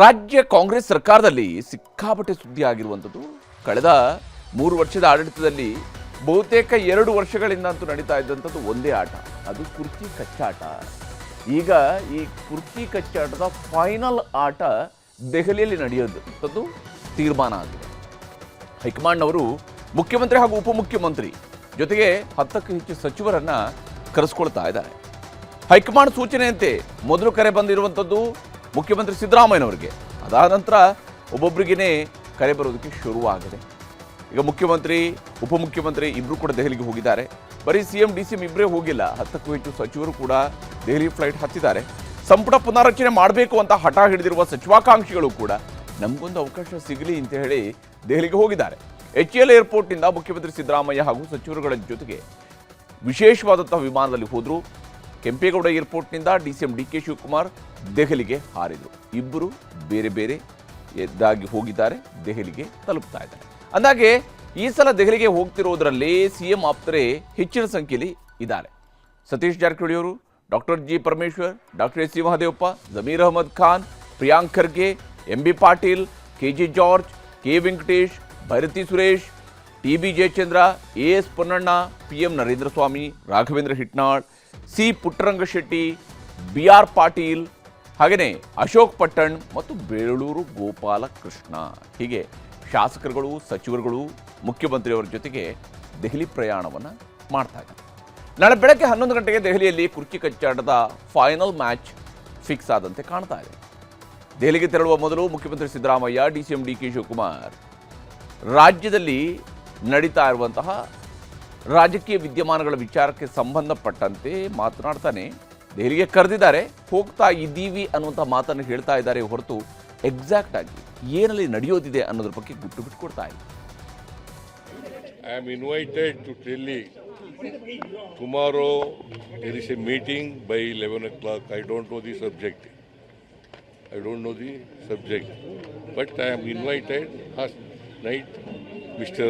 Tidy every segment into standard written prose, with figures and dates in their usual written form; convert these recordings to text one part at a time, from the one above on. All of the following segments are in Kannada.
ರಾಜ್ಯ ಕಾಂಗ್ರೆಸ್ ಸರ್ಕಾರದಲ್ಲಿ ಸಿಕ್ಕಾಪಟ್ಟೆ ಸುದ್ದಿ ಆಗಿರುವಂಥದ್ದು ಕಳೆದ 3 ವರ್ಷದ ಆಡಳಿತದಲ್ಲಿ ಬಹುತೇಕ 2 ವರ್ಷಗಳಿಂದ ಅಂತೂ ನಡೀತಾ ಇದ್ದಂಥದ್ದು ಒಂದೇ ಆಟ, ಅದು ಕುರ್ಚಿ ಕಚ್ಚಾಟ. ಈಗ ಈ ಕುರ್ಚಿ ಕಚ್ಚಾಟದ ಫೈನಲ್ ಆಟ ದೆಹಲಿಯಲ್ಲಿ ನಡೆಯೋದಂಥದ್ದು ತೀರ್ಮಾನ ಆಗಿದೆ. ಹೈಕಮಾಂಡ್ ಅವರು ಮುಖ್ಯಮಂತ್ರಿ ಹಾಗೂ ಉಪಮುಖ್ಯಮಂತ್ರಿ ಜೊತೆಗೆ 10ಕ್ಕೂ ಹೆಚ್ಚು ಸಚಿವರನ್ನ ಕರೆಸ್ಕೊಳ್ತಾ ಇದ್ದಾರೆ. ಹೈಕಮಾಂಡ್ ಸೂಚನೆಯಂತೆ ಮೊದಲು ಕರೆ ಬಂದಿರುವಂಥದ್ದು ಮುಖ್ಯಮಂತ್ರಿ ಸಿದ್ದರಾಮಯ್ಯನವರಿಗೆ. ಅದಾದ ನಂತರ ಒಬ್ಬೊಬ್ಬರಿಗೇ ಕರೆ ಬರೋದಕ್ಕೆ ಶುರುವಾಗಿದೆ. ಈಗ ಮುಖ್ಯಮಂತ್ರಿ ಉಪಮುಖ್ಯಮಂತ್ರಿ ಇಬ್ಬರು ಕೂಡ ದೆಹಲಿಗೆ ಹೋಗಿದ್ದಾರೆ. ಬರೀ CM DCM ಇಬ್ಬರೇ ಹೋಗಿಲ್ಲ, 10ಕ್ಕೂ ಹೆಚ್ಚು ಸಚಿವರು ಕೂಡ ದೆಹಲಿ ಫ್ಲೈಟ್ ಹತ್ತಿದ್ದಾರೆ. ಸಂಪುಟ ಪುನಾರಚನೆ ಮಾಡಬೇಕು ಅಂತ ಹಠ ಹಿಡಿದಿರುವ ಸಚಿವಾಕಾಂಕ್ಷಿಗಳು ಕೂಡ ನಮಗೊಂದು ಅವಕಾಶ ಸಿಗಲಿ ಅಂತ ಹೇಳಿ ದೆಹಲಿಗೆ ಹೋಗಿದ್ದಾರೆ. HAL ಏರ್ಪೋರ್ಟ್ನಿಂದ ಮುಖ್ಯಮಂತ್ರಿ ಸಿದ್ದರಾಮಯ್ಯ ಹಾಗೂ ಸಚಿವರುಗಳ ಜೊತೆಗೆ ವಿಶೇಷವಾದಂತಹ ವಿಮಾನದಲ್ಲಿ ಹೋದರು. ಕೆಂಪೇಗೌಡ ಏರ್ಪೋರ್ಟ್ನಿಂದ DCM DK ಶಿವಕುಮಾರ್ ದೆಹಲಿಗೆ ಹಾರಿದರು. ಇಬ್ಬರು ಬೇರೆ ಬೇರೆ ಎದ್ದಾಗಿ ಹೋಗಿದ್ದಾರೆ, ದೆಹಲಿಗೆ ತಲುಪ್ತಾ ಇದ್ದಾರೆ. ಅಂದಾಗೆ ಈ ಸಲ ದೆಹಲಿಗೆ ಹೋಗ್ತಿರೋದ್ರಲ್ಲಿ CM ಆಪ್ತರೇ ಹೆಚ್ಚಿನ ಸಂಖ್ಯೆಯಲ್ಲಿ ಇದ್ದಾರೆ. ಸತೀಶ್ ಜಾರಕಿಹೊಳಿ ಅವರು, doctor G Parameshwar, doctor SC Mahadevappa, Zameer Ahmed Khan, Priyank Kharge, MB Patil, KJ George, K Venkatesh, Byrathi Suresh, TB Jayachandra, AS Ponnanna, PM Narendra Swamy, Raghavendra Hitnal, C Puttarangashetty, BR Patil, ಹಾಗೆಯೇ ಅಶೋಕ್ ಪಟ್ಟಣ್ ಮತ್ತು ಬೇಳೂರು ಗೋಪಾಲಕೃಷ್ಣ, ಹೀಗೆ ಶಾಸಕರುಗಳು ಸಚಿವರುಗಳು ಮುಖ್ಯಮಂತ್ರಿಯವರ ಜೊತೆಗೆ ದೆಹಲಿ ಪ್ರಯಾಣವನ್ನು ಮಾಡ್ತಾ ಇದ್ದಾರೆ. ನಾಳೆ ಬೆಳಗ್ಗೆ 11 ಗಂಟೆಗೆ ದೆಹಲಿಯಲ್ಲಿ ಕುರ್ಚಿ ಕಚ್ಚಾಟದ ಫೈನಲ್ ಮ್ಯಾಚ್ ಫಿಕ್ಸ್ ಆದಂತೆ ಕಾಣ್ತಾ ಇದೆ. ದೆಹಲಿಗೆ ತೆರಳುವ ಮೊದಲು ಮುಖ್ಯಮಂತ್ರಿ ಸಿದ್ದರಾಮಯ್ಯ, DCM DK ಶಿವಕುಮಾರ್ ರಾಜ್ಯದಲ್ಲಿ ನಡೀತಾ ಇರುವಂತಹ ರಾಜಕೀಯ ವಿದ್ಯಮಾನಗಳ ವಿಚಾರಕ್ಕೆ ಸಂಬಂಧಪಟ್ಟಂತೆ ಮಾತನಾಡ್ತಾನೆ ದೆಹಲಿಗೆ ಕರೆದಿದ್ದಾರೆ. ಹೋಗ್ತಾ ಇದ್ದೀವಿ ಅನ್ನುವಂಥ ಮಾತನ್ನು ಹೇಳ್ತಾ ಇದ್ದಾರೆ ಹೊರತು ಎಕ್ಸಾಕ್ಟ್ ಆಗಿ ಏನಲ್ಲಿ ನಡೆಯೋದಿದೆ ಅನ್ನೋದ್ರ ಬಗ್ಗೆ ಗುಟ್ಟು ಬಿಟ್ಕೊಡ್ತಾ ಇಲ್ಲ. I am invited to Delhi. Tomorrow there is a meeting by 11 o'clock. I don't know the subject. But I am invited. Last night Mr.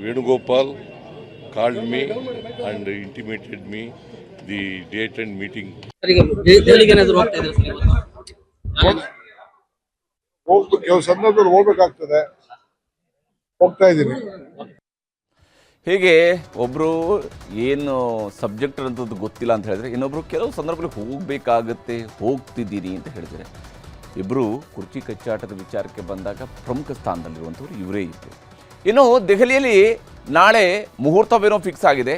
Venugopal called me and intimated me the date and meeting. ಕೆಲವು ಸಂದರ್ಭದಲ್ಲಿ ಹೋಗ್ಬೇಕಾಗ್ತದೆ, ಹೋಗ್ತಾ ಇದ್ದೀನಿ. ಹೀಗೆ ಒಬ್ಬರು ಏನು ಸಬ್ಜೆಕ್ಟ್ ಅಂತದ್ದು ಗೊತ್ತಿಲ್ಲ ಅಂತ ಹೇಳಿದ್ರೆ, ಇನ್ನೊಬ್ರು ಕೆಲವು ಸಂದರ್ಭದಲ್ಲಿ ಹೋಗಬೇಕಾಗತ್ತೆ, ಹೋಗ್ತಿದ್ದೀನಿ ಅಂತ ಹೇಳಿದರೆ, ಇಬ್ಬರು ಕುರ್ಚಿ ಕಚ್ಚಾಟದ ವಿಚಾರಕ್ಕೆ ಬಂದಾಗ ಪ್ರಮುಖ ಸ್ಥಾನದಲ್ಲಿರುವಂಥವ್ರು ಇವರೇ ಇತ್ತು. ಇನ್ನು ದೆಹಲಿಯಲ್ಲಿ ನಾಳೆ ಮುಹೂರ್ತವೇನೋ ಫಿಕ್ಸ್ ಆಗಿದೆ.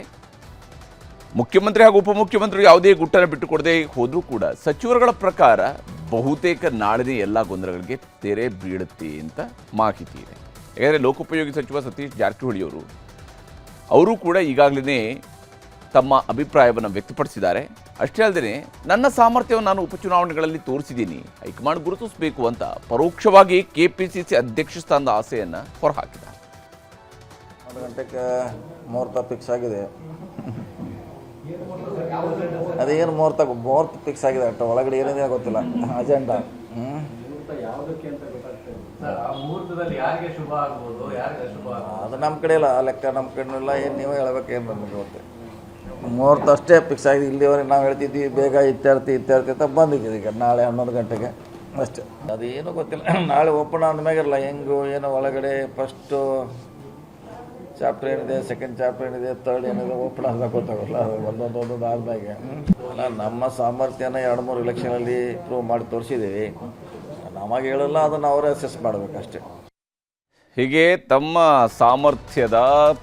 ಮುಖ್ಯಮಂತ್ರಿ ಹಾಗೂ ಉಪಮುಖ್ಯಮಂತ್ರಿ ಯಾವುದೇ ಗುಟ್ಟನ್ನು ಬಿಟ್ಟುಕೊಡದೆ ಹೋದರೂ ಕೂಡ ಸಚಿವರುಗಳ ಪ್ರಕಾರ ಬಹುತೇಕ ನಾಳಿನ ಎಲ್ಲ ಗೊಂದಲಗಳಿಗೆ ತೆರೆ ಬೀಳುತ್ತೆ ಅಂತ ಮಾಹಿತಿ ಇದೆ. ಯಾಕಂದರೆ ಲೋಕೋಪಯೋಗಿ ಸಚಿವ ಸತೀಶ್ ಜಾರಕಿಹೊಳಿ ಅವರು ಕೂಡ ಈಗಾಗಲೇ ತಮ್ಮ ಅಭಿಪ್ರಾಯವನ್ನು ವ್ಯಕ್ತಪಡಿಸಿದ್ದಾರೆ. ಅಷ್ಟೇ ಅಲ್ಲದೆ ನನ್ನ ಸಾಮರ್ಥ್ಯವನ್ನು ನಾನು ಉಪಚುನಾವಣೆಗಳಲ್ಲಿ ತೋರಿಸಿದ್ದೀನಿ, ಹೈಕಮಾಂಡ್ ಗುರುತಿಸಬೇಕು ಅಂತ ಪರೋಕ್ಷವಾಗಿ KPCC ಅಧ್ಯಕ್ಷ ಸ್ಥಾನದ ಆಸೆಯನ್ನು ಹೊರಹಾಕಿದ್ದಾರೆ. 1 ಗಂಟೆಗೆ ಮುಹೂರ್ತ ಫಿಕ್ಸ್ ಆಗಿದೆ. ಅದೇನು ಮುಹೂರ್ತ ಫಿಕ್ಸ್ ಆಗಿದೆ, ಅಷ್ಟು ಒಳಗಡೆ ಏನಿದೆ ಗೊತ್ತಿಲ್ಲ, ಅಜೆಂಡಾ. ಅದು ನಮ್ಮ ಕಡೆ ಇಲ್ಲ, ಆ ಲೆಕ್ಕ ನಮ್ಮ ಕಡೆನಿಲ್ಲ. ಏನು ನೀವೇ ಹೇಳ್ಬೇಕು, ಏನು ನಮಗೆ ಗೊತ್ತೆ. ಮುಹೂರ್ತ ಅಷ್ಟೇ ಫಿಕ್ಸ್ ಆಗಿದೆ. ಇಲ್ಲಿವರೆಗೆ ನಾವು ಹೇಳ್ತಿದ್ವಿ ಬೇಗ ಇತ್ಯರ್ಥಿ ಅಂತ ಬಂದಿದ್ದೀವಿ. ಈಗ ನಾಳೆ 11 ಗಂಟೆಗೆ ಅಷ್ಟೇ. ಅದೇನು ಗೊತ್ತಿಲ್ಲ. ನಾಳೆ ಓಪನ್ ಆದ್ಮೇಗಿರಲ್ಲ ಹೆಂಗು ಏನೋ ಒಳಗಡೆ ಫಸ್ಟು ಚಾಪ್ಟರ್ ಏನಿದೆ, ಸೆಕೆಂಡ್ ಚಾಪ್ಟರ್ ಏನಿದೆ, ಥರ್ಡ್ ಏನಿದೆ, ಓಪನ್ ಆದ ಗೊತ್ತಾಗಲ್ಲ. ಅದು ಒಂದೊಂದು ಆದ್ಮೇಲೆ ನಮ್ಮ ಸಾಮರ್ಥ್ಯನ 2-3 ಎಲೆಕ್ಷನಲ್ಲಿ ಪ್ರೂವ್ ಮಾಡಿ ತೋರಿಸಿದ್ದೀವಿ. ನಮಗೆ ಹೇಳಲ್ಲ, ಅದನ್ನು ಅವರೇ ಅಸೆಸ್ ಮಾಡಬೇಕಷ್ಟೇ. ಹೀಗೆ ತಮ್ಮ ಸಾಮರ್ಥ್ಯದ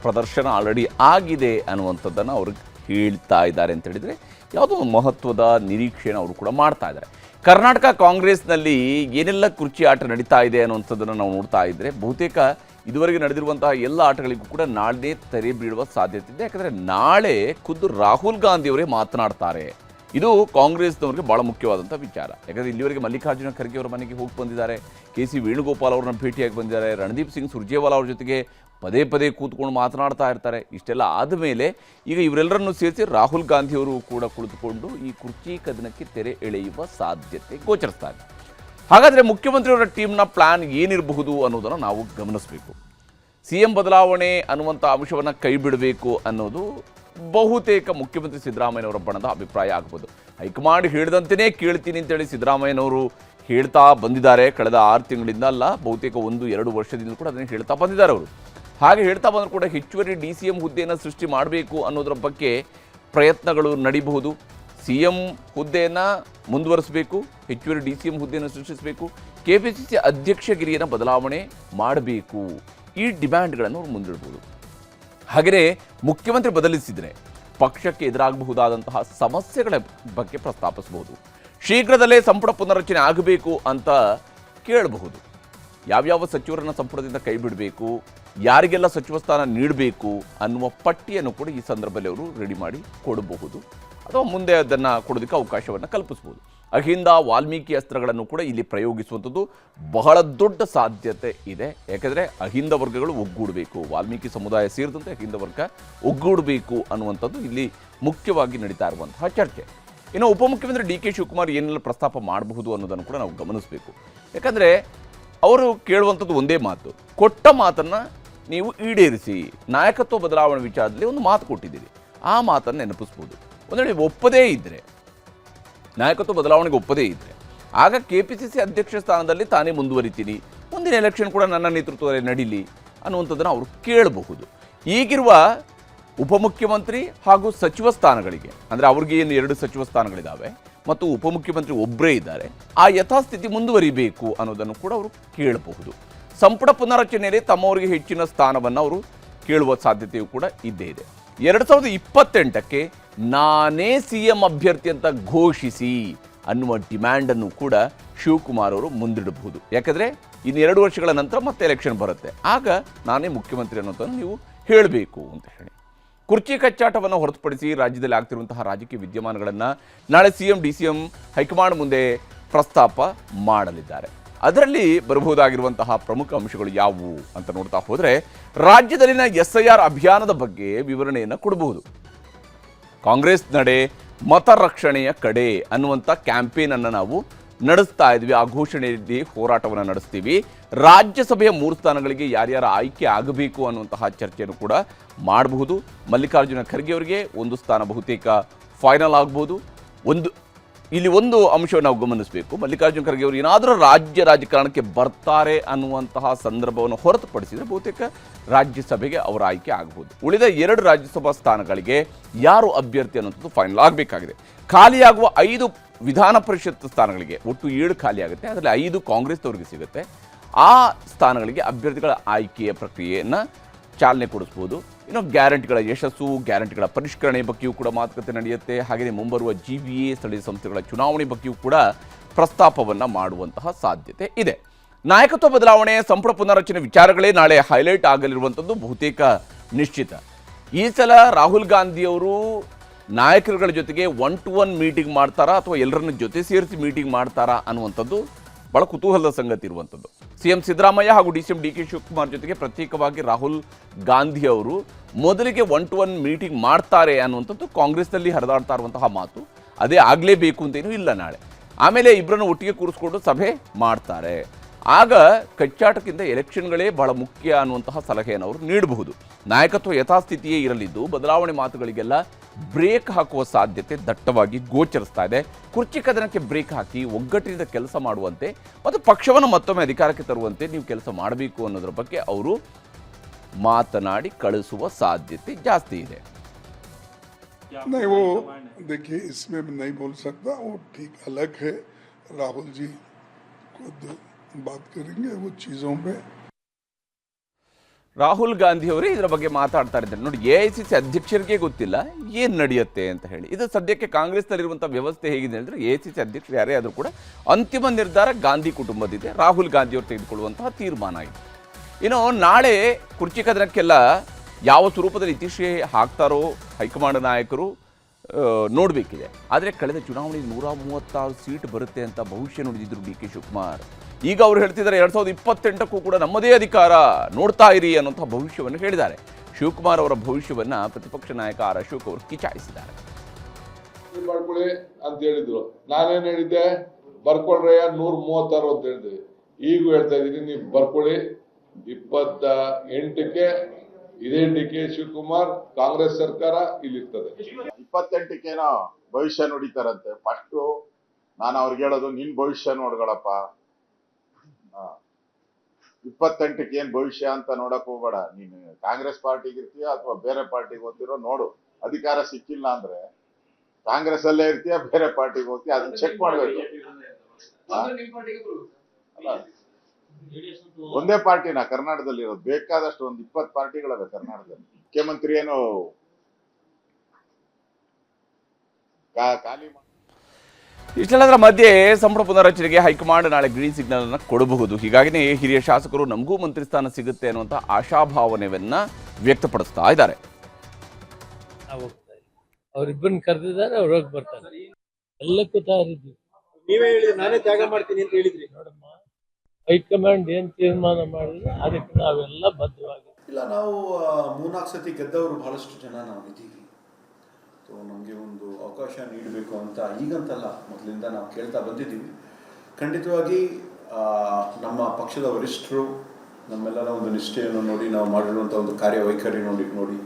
ಪ್ರದರ್ಶನ ಆಲ್ರೆಡಿ ಆಗಿದೆ ಅನ್ನುವಂಥದ್ದನ್ನು ಅವರು ಹೇಳ್ತಾ ಇದ್ದಾರೆ ಅಂತ ಹೇಳಿದರೆ, ಯಾವುದೋ ಒಂದು ಮಹತ್ವದ ನಿರೀಕ್ಷೆಯನ್ನು ಅವರು ಕೂಡ ಮಾಡ್ತಾ ಇದ್ದಾರೆ. ಕರ್ನಾಟಕ ಕಾಂಗ್ರೆಸ್ನಲ್ಲಿ ಏನೆಲ್ಲ ಕುರ್ಚಿ ಆಟ ನಡೀತಾ ಇದೆ ಅನ್ನುವಂಥದ್ದನ್ನು ನಾವು ನೋಡ್ತಾ ಇದ್ದರೆ, ಬಹುತೇಕ ಇದುವರೆಗೆ ನಡೆದಿರುವಂತಹ ಎಲ್ಲ ಆಟಗಳಿಗೂ ಕೂಡ ನಾಳೆ ತೆರೆ ಬೀಳುವ ಸಾಧ್ಯತೆ ಇದೆ. ಯಾಕಂದರೆ ನಾಳೆ ಖುದ್ದು ರಾಹುಲ್ ಗಾಂಧಿಯವರೇ ಮಾತನಾಡ್ತಾರೆ. ಇದು ಕಾಂಗ್ರೆಸ್ನವ್ರಿಗೆ ಭಾಳ ಮುಖ್ಯವಾದಂಥ ವಿಚಾರ. ಯಾಕಂದರೆ ಇಲ್ಲಿವರೆಗೆ ಮಲ್ಲಿಕಾರ್ಜುನ ಖರ್ಗೆ ಅವರ ಮನೆಗೆ ಹೋಗಿ ಬಂದಿದ್ದಾರೆ, KC ವೇಣುಗೋಪಾಲ್ ಅವ್ರನ್ನ ಭೇಟಿಯಾಗಿ ಬಂದಿದ್ದಾರೆ, ರಣದೀಪ್ ಸಿಂಗ್ ಸುರ್ಜೇವಾಲಾ ಅವ್ರ ಜೊತೆಗೆ ಪದೇ ಪದೇ ಕೂತ್ಕೊಂಡು ಮಾತನಾಡ್ತಾ ಇರ್ತಾರೆ. ಇಷ್ಟೆಲ್ಲ ಆದಮೇಲೆ ಈಗ ಇವರೆಲ್ಲರನ್ನು ಸೇರಿಸಿ ರಾಹುಲ್ ಗಾಂಧಿಯವರು ಕೂಡ ಕುಳಿತುಕೊಂಡು ಈ ಕುರ್ಚಿ ಕದನಕ್ಕೆ ತೆರೆ ಎಳೆಯುವ ಸಾಧ್ಯತೆ ಗೋಚರಿಸ್ತಾರೆ. ಹಾಗಾದರೆ ಮುಖ್ಯಮಂತ್ರಿಯವರ ಟೀಮ್ನ ಪ್ಲ್ಯಾನ್ ಏನಿರಬಹುದು ಅನ್ನೋದನ್ನು ನಾವು ಗಮನಿಸಬೇಕು. CM ಬದಲಾವಣೆ ಅನ್ನುವಂಥ ಅಂಶವನ್ನು ಕೈ ಬಿಡಬೇಕು ಅನ್ನೋದು ಬಹುತೇಕ ಮುಖ್ಯಮಂತ್ರಿ ಸಿದ್ದರಾಮಯ್ಯನವರ ಬಣದ ಅಭಿಪ್ರಾಯ ಆಗಬಹುದು. ಹೈಕಮಾಂಡ್ ಹೇಳಿದಂತೆಯೇ ಕೇಳ್ತೀನಿ ಅಂತೇಳಿ ಸಿದ್ದರಾಮಯ್ಯನವರು ಹೇಳ್ತಾ ಬಂದಿದ್ದಾರೆ. ಕಳೆದ 6 ತಿಂಗಳಿಂದ ಅಲ್ಲ, ಬಹುತೇಕ 1-2 ವರ್ಷದಿಂದ ಕೂಡ ಅದನ್ನು ಹೇಳ್ತಾ ಬಂದಿದ್ದಾರೆ ಅವರು. ಹಾಗೆ ಹೇಳ್ತಾ ಬಂದರೂ ಕೂಡ ಹೆಚ್ಚುವರಿ DCM ಹುದ್ದೆಯನ್ನು ಸೃಷ್ಟಿ ಮಾಡಬೇಕು ಅನ್ನೋದರ ಬಗ್ಗೆ ಪ್ರಯತ್ನಗಳು ನಡೀಬಹುದು. CM ಹುದ್ದೆಯನ್ನು ಮುಂದುವರಿಸಬೇಕು, ಹೆಚ್ಚುವರಿ DCM ಹುದ್ದೆಯನ್ನು ಸೃಷ್ಟಿಸಬೇಕು, KPCC ಅಧ್ಯಕ್ಷಗಿರಿಯನ್ನು ಬದಲಾವಣೆ ಮಾಡಬೇಕು. ಈ ಡಿಮ್ಯಾಂಡ್ಗಳನ್ನು ಅವರು ಮುಂದಿಡಬಹುದು. ಹಾಗೆಯೇ ಮುಖ್ಯಮಂತ್ರಿ ಬದಲಿಸಿದರೆ ಪಕ್ಷಕ್ಕೆ ಎದುರಾಗಬಹುದಾದಂತಹ ಸಮಸ್ಯೆಗಳ ಬಗ್ಗೆ ಪ್ರಸ್ತಾಪಿಸಬಹುದು. ಶೀಘ್ರದಲ್ಲೇ ಸಂಪುಟ ಪುನರ್ರಚನೆ ಆಗಬೇಕು ಅಂತ ಕೇಳಬಹುದು. ಯಾವ್ಯಾವ ಸಚಿವರನ್ನು ಸಂಪುಟದಿಂದ ಕೈ ಬಿಡಬೇಕು, ಯಾರಿಗೆಲ್ಲ ಸಚಿವ ಸ್ಥಾನ ನೀಡಬೇಕು ಅನ್ನುವ ಪಟ್ಟಿಯನ್ನು ಕೂಡ ಈ ಸಂದರ್ಭದಲ್ಲಿ ಅವರು ರೆಡಿ ಮಾಡಿ ಕೊಡಬಹುದು, ಅಥವಾ ಮುಂದೆ ಅದನ್ನು ಕೊಡೋದಕ್ಕೆ ಅವಕಾಶವನ್ನು ಕಲ್ಪಿಸಬಹುದು. ಅಹಿಂದ ವಾಲ್ಮೀಕಿ ಅಸ್ತ್ರಗಳನ್ನು ಕೂಡ ಇಲ್ಲಿ ಪ್ರಯೋಗಿಸುವಂಥದ್ದು ಬಹಳ ದೊಡ್ಡ ಸಾಧ್ಯತೆ ಇದೆ. ಯಾಕೆಂದರೆ ಅಹಿಂದ ವರ್ಗಗಳು ಒಗ್ಗೂಡಬೇಕು, ವಾಲ್ಮೀಕಿ ಸಮುದಾಯ ಸೇರಿದಂತೆ ಅಹಿಂದ ವರ್ಗ ಒಗ್ಗೂಡಬೇಕು ಅನ್ನುವಂಥದ್ದು ಇಲ್ಲಿ ಮುಖ್ಯವಾಗಿ ನಡೀತಾ ಇರುವಂತಹ ಚರ್ಚೆ. ಇನ್ನು ಉಪಮುಖ್ಯಮಂತ್ರಿ DK ಶಿವಕುಮಾರ್ ಏನೆಲ್ಲ ಪ್ರಸ್ತಾಪ ಮಾಡಬಹುದು ಅನ್ನೋದನ್ನು ಕೂಡ ನಾವು ಗಮನಿಸಬೇಕು. ಯಾಕಂದರೆ ಅವರು ಕೇಳುವಂಥದ್ದು ಒಂದೇ ಮಾತು, ಕೊಟ್ಟ ಮಾತನ್ನು ನೀವು ಈಡೇರಿಸಿ. ನಾಯಕತ್ವ ಬದಲಾವಣೆ ವಿಚಾರದಲ್ಲಿ ಒಂದು ಮಾತು ಕೊಟ್ಟಿದ್ದೀರಿ, ಆ ಮಾತನ್ನು ನೆನಪಿಸ್ಬೋದು. ಒಂದು ವೇಳೆ ಒಪ್ಪದೇ ಇದ್ದರೆ, ನಾಯಕತ್ವ ಬದಲಾವಣೆಗೆ ಒಪ್ಪದೇ ಇದ್ದರೆ, ಆಗ KPCC ಅಧ್ಯಕ್ಷ ಸ್ಥಾನದಲ್ಲಿ ತಾನೇ ಮುಂದುವರಿತೀನಿ, ಮುಂದಿನ ಎಲೆಕ್ಷನ್ ಕೂಡ ನನ್ನ ನೇತೃತ್ವದಲ್ಲಿ ನಡೀಲಿ ಅನ್ನುವಂಥದ್ದನ್ನು ಅವರು ಕೇಳಬಹುದು. ಈಗಿರುವ ಉಪಮುಖ್ಯಮಂತ್ರಿ ಹಾಗೂ ಸಚಿವ ಸ್ಥಾನಗಳಿಗೆ, ಅಂದರೆ ಅವ್ರಿಗೆ ಏನು 2 ಸಚಿವ ಸ್ಥಾನಗಳಿದ್ದಾವೆ ಮತ್ತು ಉಪಮುಖ್ಯಮಂತ್ರಿ ಒಬ್ಬರೇ ಇದ್ದಾರೆ, ಆ ಯಥಾಸ್ಥಿತಿ ಮುಂದುವರಿಬೇಕು ಅನ್ನೋದನ್ನು ಕೂಡ ಅವರು ಕೇಳಬಹುದು. ಸಂಪುಟ ಪುನರಚನೆಯಲ್ಲಿ ತಮ್ಮವರಿಗೆ ಹೆಚ್ಚಿನ ಸ್ಥಾನವನ್ನು ಅವರು ಕೇಳುವ ಸಾಧ್ಯತೆಯೂ ಕೂಡ ಇದ್ದೇ ಇದೆ. 2028ಕ್ಕೆ ನಾನೇ CM ಅಭ್ಯರ್ಥಿ ಅಂತ ಘೋಷಿಸಿ ಅನ್ನುವ ಡಿಮ್ಯಾಂಡನ್ನು ಕೂಡ ಶಿವಕುಮಾರ್ ಅವರು ಮುಂದಿಡಬಹುದು. ಯಾಕಂದರೆ ಇನ್ನು 2 ವರ್ಷಗಳ ನಂತರ ಮತ್ತೆ ಎಲೆಕ್ಷನ್ ಬರುತ್ತೆ, ಆಗ ನಾನೇ ಮುಖ್ಯಮಂತ್ರಿ ಅನ್ನೋದನ್ನು ನೀವು ಹೇಳಬೇಕು ಅಂತ ಹೇಳಿ. ಕುರ್ಚಿ ಕಚ್ಚಾಟವನ್ನು ಹೊರತುಪಡಿಸಿ ರಾಜ್ಯದಲ್ಲಿ ಆಗ್ತಿರುವಂತಹ ರಾಜಕೀಯ ವಿದ್ಯಮಾನಗಳನ್ನು ನಾಳೆ CM DCM ಹೈಕಮಾಂಡ್ ಮುಂದೆ ಪ್ರಸ್ತಾಪ ಮಾಡಲಿದ್ದಾರೆ. ಅದರಲ್ಲಿ ಬರಬಹುದಾಗಿರುವಂತಹ ಪ್ರಮುಖ ಅಂಶಗಳು ಯಾವುವು ಅಂತ ನೋಡ್ತಾ ಹೋದರೆ, ರಾಜ್ಯದಲ್ಲಿನ SIR ಅಭಿಯಾನದ ಬಗ್ಗೆ ವಿವರಣೆಯನ್ನು ಕೊಡಬಹುದು. ಕಾಂಗ್ರೆಸ್ ನಡೆ ಮತ ರಕ್ಷಣೆಯ ಕಡೆ ಅನ್ನುವಂಥ ಕ್ಯಾಂಪೇನನ್ನು ನಾವು ನಡೆಸ್ತಾ ಇದ್ವಿ, ಆ ಘೋಷಣೆಯಲ್ಲಿ ಹೋರಾಟವನ್ನು ನಡೆಸ್ತೀವಿ. ರಾಜ್ಯಸಭೆಯ 3 ಸ್ಥಾನಗಳಿಗೆ ಯಾರ್ಯಾರ ಆಯ್ಕೆ ಆಗಬೇಕು ಅನ್ನುವಂತಹ ಚರ್ಚೆಯನ್ನು ಕೂಡ ಮಾಡಬಹುದು. ಮಲ್ಲಿಕಾರ್ಜುನ ಖರ್ಗೆ ಅವರಿಗೆ 1 ಸ್ಥಾನ ಬಹುತೇಕ ಫೈನಲ್ ಆಗ್ಬೋದು. ಇಲ್ಲಿ ಒಂದು ಅಂಶವನ್ನು ನಾವು ಗಮನಿಸಬೇಕು, ಮಲ್ಲಿಕಾರ್ಜುನ ಖರ್ಗೆ ಅವರು ಏನಾದರೂ ರಾಜ್ಯ ರಾಜಕಾರಣಕ್ಕೆ ಬರ್ತಾರೆ ಅನ್ನುವಂತಹ ಸಂದರ್ಭವನ್ನು ಹೊರತುಪಡಿಸಿದರೆ ಬಹುತೇಕ ರಾಜ್ಯಸಭೆಗೆ ಅವರ ಆಯ್ಕೆ ಆಗಬಹುದು. ಉಳಿದ 2 ರಾಜ್ಯಸಭಾ ಸ್ಥಾನಗಳಿಗೆ ಯಾರು ಅಭ್ಯರ್ಥಿ ಅನ್ನೋಂಥದ್ದು ಫೈನಲ್ ಆಗಬೇಕಾಗಿದೆ. ಖಾಲಿಯಾಗುವ 5 ವಿಧಾನ ಪರಿಷತ್ ಸ್ಥಾನಗಳಿಗೆ ಒಟ್ಟು 7 ಖಾಲಿ ಆಗುತ್ತೆ, ಅದರಲ್ಲಿ 5 ಕಾಂಗ್ರೆಸ್ನವರಿಗೆ ಸಿಗುತ್ತೆ. ಆ ಸ್ಥಾನಗಳಿಗೆ ಅಭ್ಯರ್ಥಿಗಳ ಆಯ್ಕೆಯ ಪ್ರಕ್ರಿಯೆಯನ್ನು ಚಾಲನೆ ಕೊಡಿಸ್ಬೋದು. ಇನ್ನು ಗ್ಯಾರಂಟಿಗಳ ಯಶಸ್ಸು, ಗ್ಯಾರಂಟಿಗಳ ಪರಿಷ್ಕರಣೆ ಬಗ್ಗೆಯೂ ಕೂಡ ಮಾತುಕತೆ ನಡೆಯುತ್ತೆ. ಹಾಗೆಯೇ ಮುಂಬರುವ GVA ಸ್ಥಳೀಯ ಸಂಸ್ಥೆಗಳ ಚುನಾವಣೆ ಬಗ್ಗೆಯೂ ಕೂಡ ಪ್ರಸ್ತಾಪವನ್ನು ಮಾಡುವಂತಹ ಸಾಧ್ಯತೆ ಇದೆ. ನಾಯಕತ್ವ ಬದಲಾವಣೆ, ಸಂಪುಟ ಪುನರ್ರಚನೆ ವಿಚಾರಗಳೇ ನಾಳೆ ಹೈಲೈಟ್ ಆಗಲಿರುವಂಥದ್ದು ಬಹುತೇಕ ನಿಶ್ಚಿತ. ಈ ಸಲ ರಾಹುಲ್ ಗಾಂಧಿಯವರು ನಾಯಕರುಗಳ ಜೊತೆಗೆ 1-to-1 ಮೀಟಿಂಗ್ ಮಾಡ್ತಾರಾ ಅಥವಾ ಎಲ್ಲರನ್ನ ಜೊತೆ ಸೇರಿಸಿ ಮೀಟಿಂಗ್ ಮಾಡ್ತಾರಾ ಅನ್ನುವಂಥದ್ದು ಬಹಳ ಕುತೂಹಲದ ಸಂಗತಿ ಇರುವಂಥದ್ದು. CM ಸಿದ್ದರಾಮಯ್ಯ ಹಾಗೂ DCM DK ಶಿವಕುಮಾರ್ ಜೊತೆಗೆ ಪ್ರತ್ಯೇಕವಾಗಿ ರಾಹುಲ್ ಗಾಂಧಿ ಅವರು ಮೊದಲಿಗೆ 1-to-1 ಮೀಟಿಂಗ್ ಮಾಡ್ತಾರೆ ಅನ್ನುವಂಥದ್ದು ಕಾಂಗ್ರೆಸ್ನಲ್ಲಿ ಹರಿದಾಡ್ತಾ ಇರುವಂತಹ ಮಾತು. ಅದೇ ಆಗಲೇಬೇಕು ಅಂತೇನೂ ಇಲ್ಲ ನಾಳೆ. ಆಮೇಲೆ ಇಬ್ಬರನ್ನು ಒಟ್ಟಿಗೆ ಕೂರಿಸ್ಕೊಂಡು ಸಭೆ ಮಾಡ್ತಾರೆ. ಆಗ ಕಚ್ಚಾಟಕ್ಕಿಂತ ಎಲೆಕ್ಷನ್ಗಳೇ ಬಹಳ ಮುಖ್ಯ ಅನ್ನುವಂತಹ ಸಲಹೆಯನ್ನು ಅವರು ನೀಡಬಹುದು. ನಾಯಕತ್ವ ಯಥಾಸ್ಥಿತಿಯೇ ಇರಲಿದ್ದು ಬದಲಾವಣೆ ಮಾತುಗಳಿಗೆಲ್ಲ ಬ್ರೇಕ್ ಹಾಕುವ ಸಾಧ್ಯತೆ ದಟ್ಟವಾಗಿ ಗೋಚರಿಸ್ತಾ ಇದೆ. ಕುರ್ಚಿ ಕದನಕ್ಕೆ ಬ್ರೇಕ್ ಹಾಕಿ ಒಗ್ಗಟ್ಟಿನಿಂದ ಕೆಲಸ ಮಾಡುವಂತೆ ಮತ್ತು ಪಕ್ಷವನ್ನು ಮತ್ತೊಮ್ಮೆ ಅಧಿಕಾರಕ್ಕೆ ತರುವಂತೆ ನೀವು ಕೆಲಸ ಮಾಡಬೇಕು ಅನ್ನೋದ್ರ ಬಗ್ಗೆ ಅವರು ಮಾತನಾಡಿ ಕಳಿಸುವ ಸಾಧ್ಯತೆ ಜಾಸ್ತಿ ಇದೆ. नहीं वो देखिए इसमें नहीं बोल सकता, वो ठीक अलग है. राहुल जी खुद बात करेंगे वो चीज़ों पे. ರಾಹುಲ್ ಗಾಂಧಿ ಅವರೇ ಇದರ ಬಗ್ಗೆ ಮಾತಾಡ್ತಾ ಇದ್ದಾರೆ. ನೋಡಿ, AICC ಅಧ್ಯಕ್ಷರಿಗೆ ಗೊತ್ತಿಲ್ಲ ಏನು ನಡೆಯುತ್ತೆ ಅಂತ ಹೇಳಿ. ಇದು ಸದ್ಯಕ್ಕೆ ಕಾಂಗ್ರೆಸ್ನಲ್ಲಿರುವಂಥ ವ್ಯವಸ್ಥೆ ಹೇಗಿದೆ ಅಂದರೆ, AICC ಅಧ್ಯಕ್ಷರು ಯಾರೇ ಆದರೂ ಕೂಡ ಅಂತಿಮ ನಿರ್ಧಾರ ಗಾಂಧಿ ಕುಟುಂಬದಿದೆ, ರಾಹುಲ್ ಗಾಂಧಿ ಅವರು ತೆಗೆದುಕೊಳ್ಳುವಂತಹ ತೀರ್ಮಾನ ಇದೆ. ಇನ್ನು ನಾಳೆ ಕುರ್ಚಿ ಕದನಕ್ಕೆಲ್ಲ ಯಾವ ಸ್ವರೂಪದಲ್ಲಿ ಇತಿಶ್ರೀ ಹಾಕ್ತಾರೋ ಹೈಕಮಾಂಡ್ ನಾಯಕರು ನೋಡಬೇಕಿದೆ. ಆದರೆ ಕಳೆದ ಚುನಾವಣೆಯಲ್ಲಿ 136 ಸೀಟ್ ಬರುತ್ತೆ ಅಂತ ಭವಿಷ್ಯ ನುಡಿದಿದ್ರು DK ಶಿವಕುಮಾರ್. ಈಗ ಅವರು ಹೇಳ್ತಿದ್ದಾರೆ 2028ಕ್ಕೂ ಕೂಡ ನಮ್ಮದೇ ಅಧಿಕಾರ, ನೋಡ್ತಾ ಇರಿ ಅನ್ನೋಂಥ ಭವಿಷ್ಯವನ್ನು ಹೇಳಿದ್ದಾರೆ. ಶಿವಕುಮಾರ್ ಅವರ ಭವಿಷ್ಯವನ್ನು ಪ್ರತಿಪಕ್ಷ ನಾಯಕ R. ಅಶೋಕ್ ಅವರು ಕಿಚಾಯಿಸಿದ್ದಾರೆ. ಮಾಡ್ಕೊಳ್ಳಿ ಅಂತ ಹೇಳಿದ್ರು, ನಾನೇನು ಹೇಳಿದ್ದೆ, ಬರ್ಕೊಳ್ರಯ್ಯ 136 ಅಂತ ಹೇಳಿದ್ವಿ. ಈಗೂ ಹೇಳ್ತಾ ಇದ್ದೀನಿ, ನೀವು ಬರ್ಕೊಳ್ಳಿ. 28ಕ್ಕೆ ಇದೇ DK ಶಿವಕುಮಾರ್ ಕಾಂಗ್ರೆಸ್ ಸರ್ಕಾರ ಇಲ್ಲಿರ್ತದೆ. 28ಕ್ಕೇನೋ ಭವಿಷ್ಯ ನುಡಿತಾರಂತೆ. ಫಸ್ಟ್ ನಾನು ಅವ್ರಿಗೆ ಹೇಳೋದು ನಿನ್ ಭವಿಷ್ಯ ನೋಡ್ಗಳಪ್ಪ, 28ಕ್ಕೆ ಏನ್ ಭವಿಷ್ಯ ಅಂತ ನೋಡಕ್ ಹೋಗ್ಬೇಡ. ನೀನು ಕಾಂಗ್ರೆಸ್ ಪಾರ್ಟಿಗೆ ಇರ್ತೀಯ ಅಥವಾ ಬೇರೆ ಪಾರ್ಟಿಗೆ ಹೋಗ್ತಿರೋ ನೋಡು. ಅಧಿಕಾರ ಸಿಕ್ಕಿಲ್ಲ ಅಂದ್ರೆ ಕಾಂಗ್ರೆಸ್ ಅಲ್ಲೇ ಇರ್ತೀಯ, ಬೇರೆ ಪಾರ್ಟಿಗೆ ಹೋಗ್ತೀಯ, ಅದನ್ನ ಚೆಕ್ ಮಾಡ್ಬೇಕು. ಅಲ್ಲ, ಒಂದೇ ಪಾರ್ಟಿನ ಕರ್ನಾಟಕದಲ್ಲಿ ಇರೋದು? ಬೇಕಾದಷ್ಟು ಒಂದು 20 ಪಾರ್ಟಿಗಳವೆ ಕರ್ನಾಟಕದಲ್ಲಿ. ಮುಖ್ಯಮಂತ್ರಿ ಏನು ಖಾಲಿ ಇಷ್ಟೆಲ್ಲದರ ಮಧ್ಯೆ ಸಂಪುಟ ಪುನರಚನೆಗೆ ಹೈಕಮಾಂಡ್ ನಾಳೆ ಗ್ರೀನ್ ಸಿಗ್ನಲ್ ಅನ್ನು ಕೊಡಬಹುದು. ಹೀಗಾಗಿನೇ ಹಿರಿಯ ಶಾಸಕರು ನಮಗೂ ಮಂತ್ರಿ ಸ್ಥಾನ ಸಿಗುತ್ತೆ ಅನ್ನುವಂಥ ಆಶಾಭಾವನೆಯನ್ನ ವ್ಯಕ್ತಪಡಿಸ್ತಾ ಇದ್ದಾರೆ. ಅವರಿಬ್ಬರನ್ನ ಕರೆದಿದ್ದಾರೆ, ಅವ್ರು ಹೋಗಿ ಬರ್ತಾರೆ. ಎಲ್ಲಕ್ಕೂ ತಯಾರಿದ್ವಿ. ನೀವೇ ಹೇಳಿದ್ರಿ ನಾನೇ ತ್ಯಾಗ ಮಾಡ್ತೀನಿ ಅಂತ ಹೇಳಿದ್ರಿ. ನೋಡಮ್ಮ, ಹೈಕಮಾಂಡ್ ಏನ್ ತೀರ್ಮಾನ ಮಾಡಿದ್ರೆ ಅದಕ್ಕೆ ನಾವೆಲ್ಲ ಬದ್ಧವಾಗಿ. ಇಲ್ಲ, ನಾವು 3-4 ಸತಿ ಗೆದ್ದವರು ಬಹಳಷ್ಟು ಜನ ನಾವು ಇದ್ದೀವಿ. ಸೊ ನಮಗೆ ಒಂದು ಅವಕಾಶ ನೀಡಬೇಕು ಅಂತ ಈಗಂತಲ್ಲ, ಮೊದಲಿಂದ ನಾವು ಕೇಳ್ತಾ ಬಂದಿದ್ದೀವಿ. ಖಂಡಿತವಾಗಿ ನಮ್ಮ ಪಕ್ಷದ ವರಿಷ್ಠರು ನಮ್ಮೆಲ್ಲರ ಒಂದು ನಿಷ್ಠೆಯನ್ನು ನೋಡಿ, ನಾವು ಮಾಡಿರುವಂಥ ಒಂದು ಕಾರ್ಯವೈಖರಿ ನೋಡಿ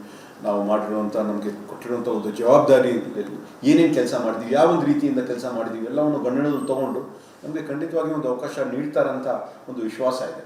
ನಾವು ಮಾಡಿರುವಂಥ, ನಮಗೆ ಕೊಟ್ಟಿರುವಂಥ ಒಂದು ಜವಾಬ್ದಾರಿ, ಏನೇನು ಕೆಲಸ ಮಾಡಿದ್ದೀವಿ, ಯಾವ ಒಂದು ರೀತಿಯಿಂದ ಕೆಲಸ ಮಾಡಿದ್ದೀವಿ ಎಲ್ಲವನ್ನು ಗಣನೆಯಲ್ಲಿ ತಗೊಂಡು ನಮಗೆ ಖಂಡಿತವಾಗಿ ಒಂದು ಅವಕಾಶ ನೀಡ್ತಾರಂತ ಒಂದು ವಿಶ್ವಾಸ ಇದೆ.